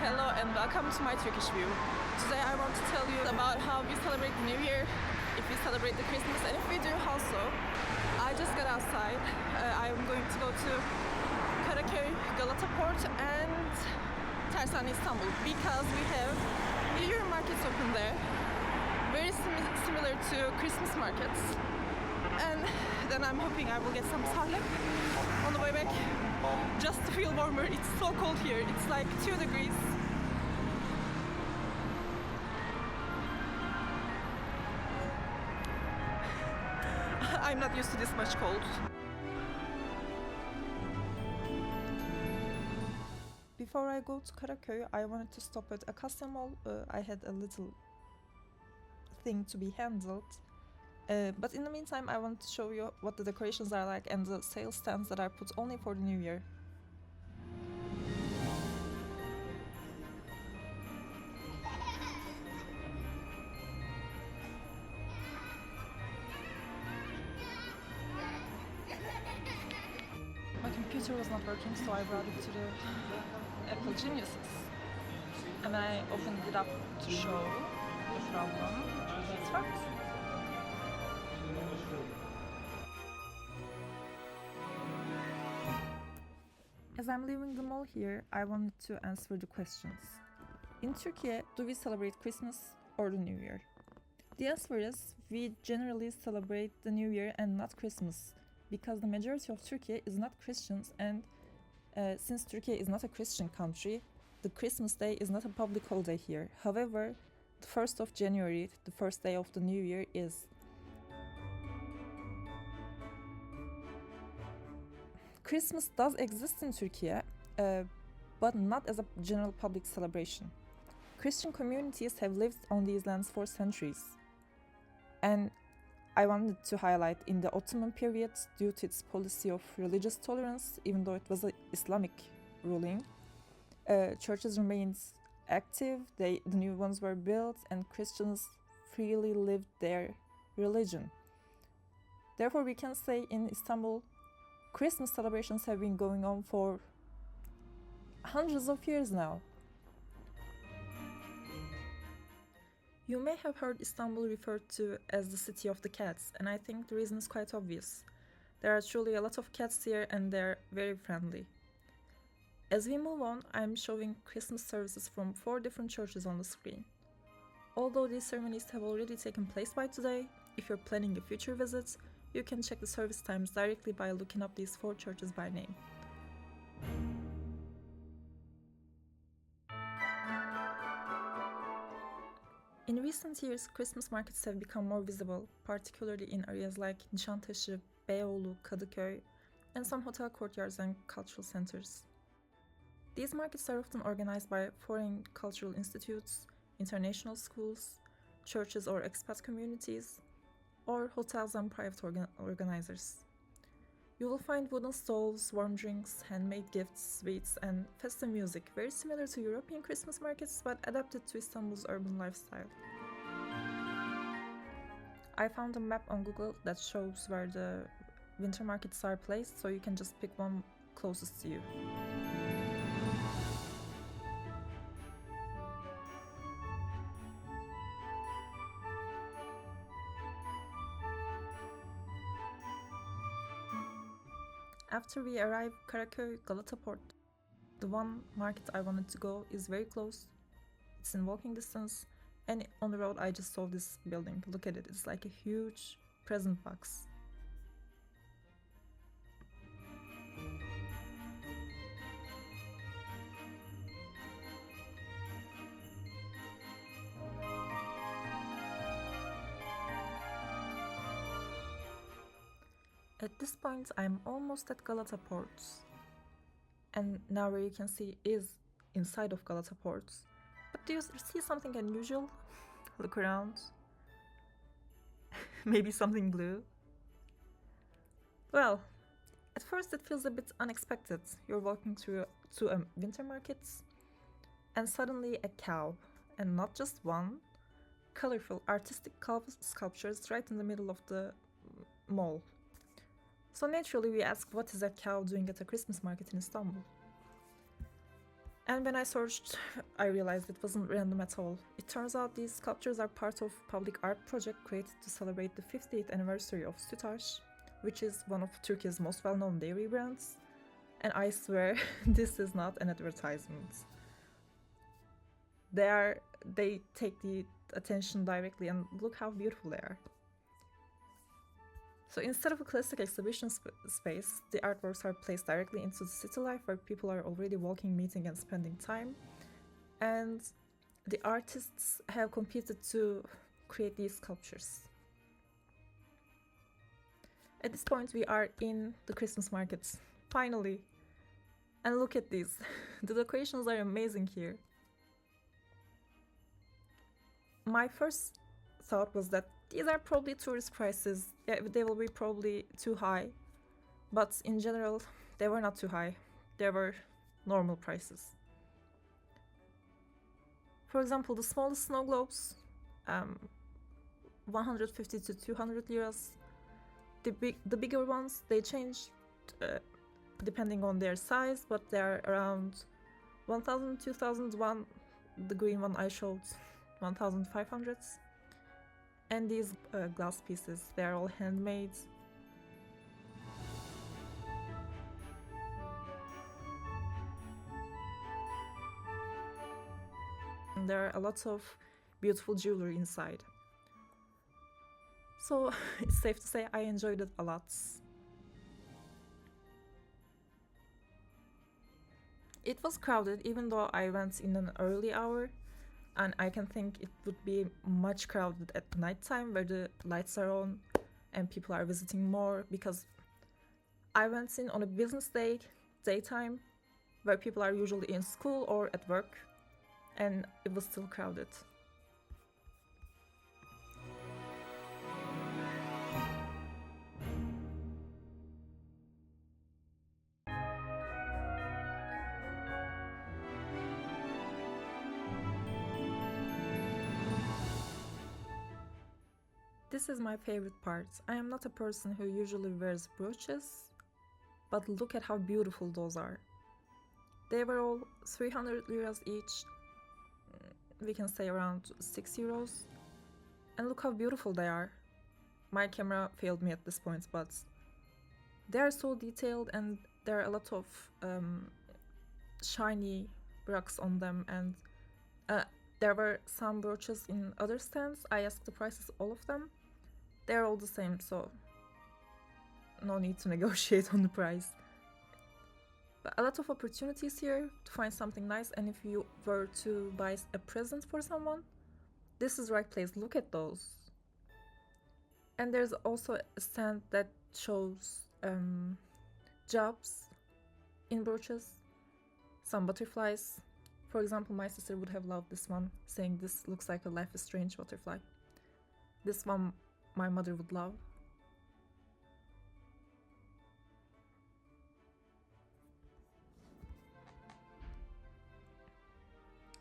Hello and welcome to my Turkish view. Today I want to tell you about how we celebrate the New Year, if we celebrate the Christmas, and if we do also. I just got outside. I'm going to go to Karaköy, Galata Port and Tersane İstanbul because we have New Year markets open there. Very similar to Christmas markets. And then I'm hoping I will get some salep on the way back just to feel warmer. It's so cold here. It's like 2 degrees. I'm not used to this much cold. Before I go to Karaköy, I wanted to stop at Akasya Mall. I had a little thing to be handled. But in the meantime, I want to show you what the decorations are like and the sales stands that are put only for the New Year. My computer was not working, so I brought it to the Apple Geniuses. And I opened it up to show the problem. It works. As I'm leaving the mall here, I wanted to answer the questions. In Turkey, do we celebrate Christmas or the New Year? The answer is, we generally celebrate the New Year and not Christmas, because the majority of Turkey is not Christians, and since Turkey is not a Christian country, the Christmas day is not a public holiday here. However, the 1st of January, the first day of the New Year, is. Christmas does exist in Turkey, but not as a general public celebration. Christian communities have lived on these lands for centuries. And I wanted to highlight in the Ottoman period, due to its policy of religious tolerance, even though it was an Islamic ruling, churches remained active, the new ones were built, and Christians freely lived their religion. Therefore, we can say in Istanbul, Christmas celebrations have been going on for hundreds of years now. You may have heard Istanbul referred to as the city of the cats, and I think the reason is quite obvious. There are truly a lot of cats here and they're very friendly. As we move on, I'm showing Christmas services from 4 different churches on the screen. Although these ceremonies have already taken place by today, if you're planning a future visit, you can check the service times directly by looking up these 4 churches by name. In recent years, Christmas markets have become more visible, particularly in areas like Nişantaşı, Beyoğlu, Kadıköy, and some hotel courtyards and cultural centers. These markets are often organized by foreign cultural institutes, international schools, churches or expat communities, or hotels and private organizers. You will find wooden stalls, warm drinks, handmade gifts, sweets, and festive music, very similar to European Christmas markets but adapted to Istanbul's urban lifestyle. I found a map on Google that shows where the winter markets are placed, so you can just pick one closest to you. After we arrive Karaköy, Galata Port, the one market I wanted to go is very close. It's in walking distance, and on the road I just saw this building. Look at it, it's like a huge present box. At this point, I'm almost at Galata Port, and now where you can see is inside of Galata Port. But do you see something unusual? Look around. Maybe something blue? Well, at first it feels a bit unexpected. You're walking through to a winter market, and suddenly a cow, and not just one, colorful artistic cow sculptures right in the middle of the mall. So naturally we ask, what is a cow doing at a Christmas market in Istanbul? And when I searched, I realized it wasn't random at all. It turns out these sculptures are part of a public art project created to celebrate the 50th anniversary of Sütaş, which is one of Turkey's most well-known dairy brands. And I swear, this is not an advertisement. They take the attention directly, and look how beautiful they are. So instead of a classic exhibition space, the artworks are placed directly into the city life where people are already walking, meeting, and spending time. And the artists have competed to create these sculptures. At this point, we are in the Christmas markets, finally. And look at these. The decorations are amazing here. My first thought was that these are probably tourist prices. Yeah, they will be probably too high. But in general, they were not too high. They were normal prices. For example, the smallest snow globes, 150 to 200 liras. The bigger ones, they changed depending on their size, but they're around 1,000, 2,000, the green one I showed, 1,500. And these glass pieces, they're all handmade. And there are a lot of beautiful jewelry inside. So it's safe to say I enjoyed it a lot. It was crowded even though I went in an early hour, and I can think it would be much crowded at nighttime where the lights are on and people are visiting more, because I went in on a business day, daytime, where people are usually in school or at work, and it was still crowded. This is my favorite part. I am not a person who usually wears brooches, but look at how beautiful those are. They were all 300 liras each, we can say around 6 euros. And look how beautiful they are. My camera failed me at this point, but they are so detailed, and there are a lot of shiny rocks on them, and there were some brooches in other stands. I asked the prices, all of them. They're all the same, so no need to negotiate on the price. But a lot of opportunities here to find something nice, and if you were to buy a present for someone, this is the right place. Look at those. And there's also a stand that shows jobs in brooches, some butterflies. For example, my sister would have loved this one, saying this looks like a Life is Strange butterfly. This one my mother would love.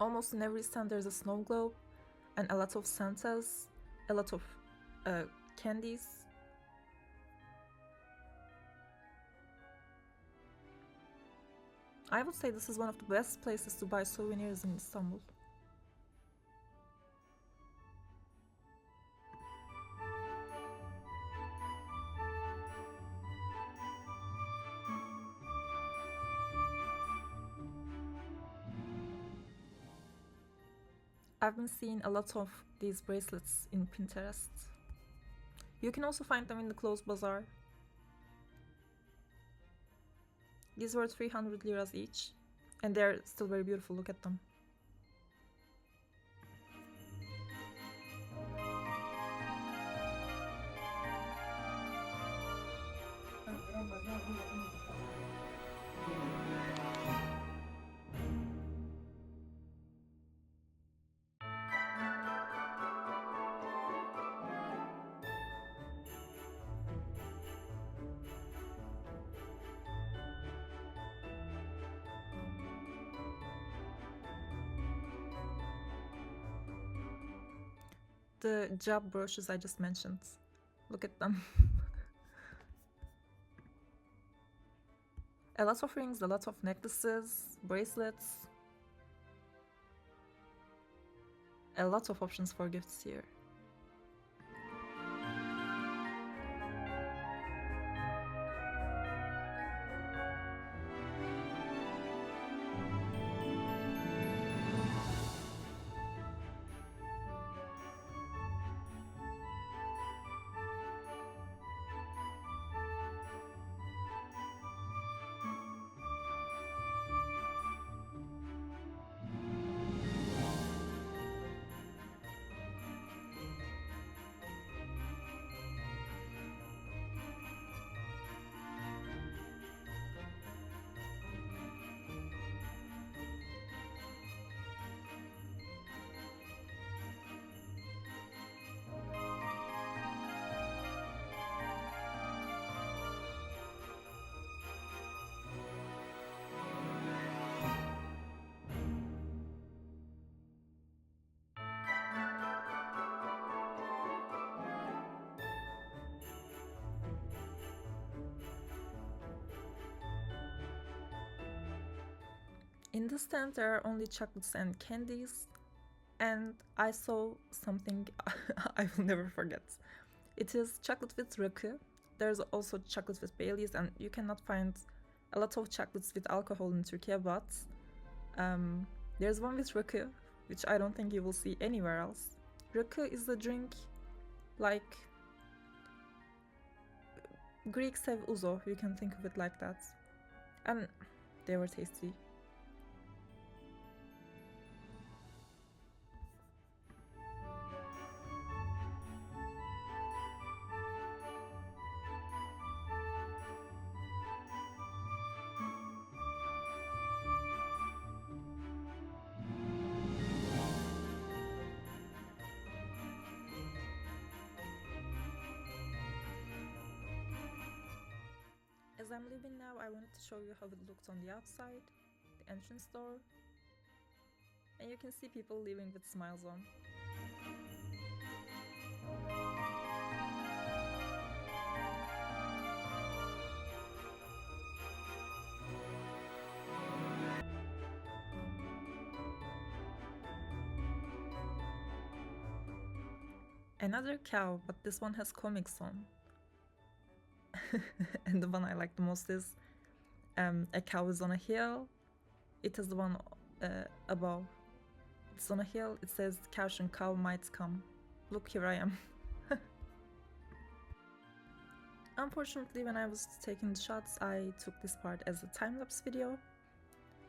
Almost in every stand there's a snow globe and a lot of Santas, a lot of candies. I would say this is one of the best places to buy souvenirs in Istanbul. I've been seeing a lot of these bracelets in Pinterest. You can also find them in the clothes bazaar. These were 300 liras each, and they're still very beautiful. Look at them. The job brooches I just mentioned. Look at them. A lot of rings, a lot of necklaces, bracelets. a lot of options for gifts here. In the stand there are only chocolates and candies, and I saw something I will never forget. It is chocolate with rakı. There's also chocolate with Baileys, and you cannot find a lot of chocolates with alcohol in Turkey, but there's one with rakı, which I don't think you will see anywhere else. Rakı is a drink like Greeks have ouzo, you can think of it like that. And they were tasty. As I'm leaving now, I wanted to show you how it looked on the outside, the entrance door, and you can see people leaving with smiles on. Another cow, but this one has comics on. And the one I like the most is a cow is on a hill. It is the one above. It's on a hill. It says, "Caution, cow might come." Look, here I am. Unfortunately, when I was taking the shots, I took this part as a time-lapse video.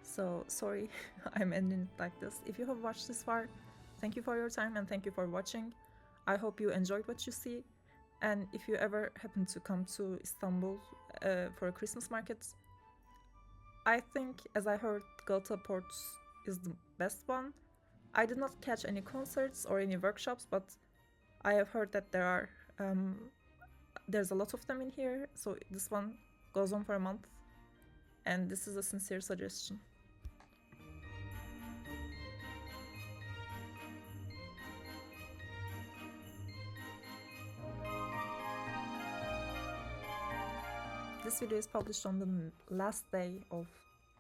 So sorry, I'm ending it like this. If you have watched this far, thank you for your time and thank you for watching. I hope you enjoyed what you see. And if you ever happen to come to Istanbul for a Christmas market, I think, as I heard, Galata Port is the best one. I did not catch any concerts or any workshops, but I have heard that there's a lot of them in here, so this one goes on for a month, and this is a sincere suggestion. This video is published on the last day of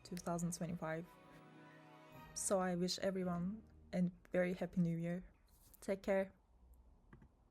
2025, so I wish everyone a very happy new year. Take care.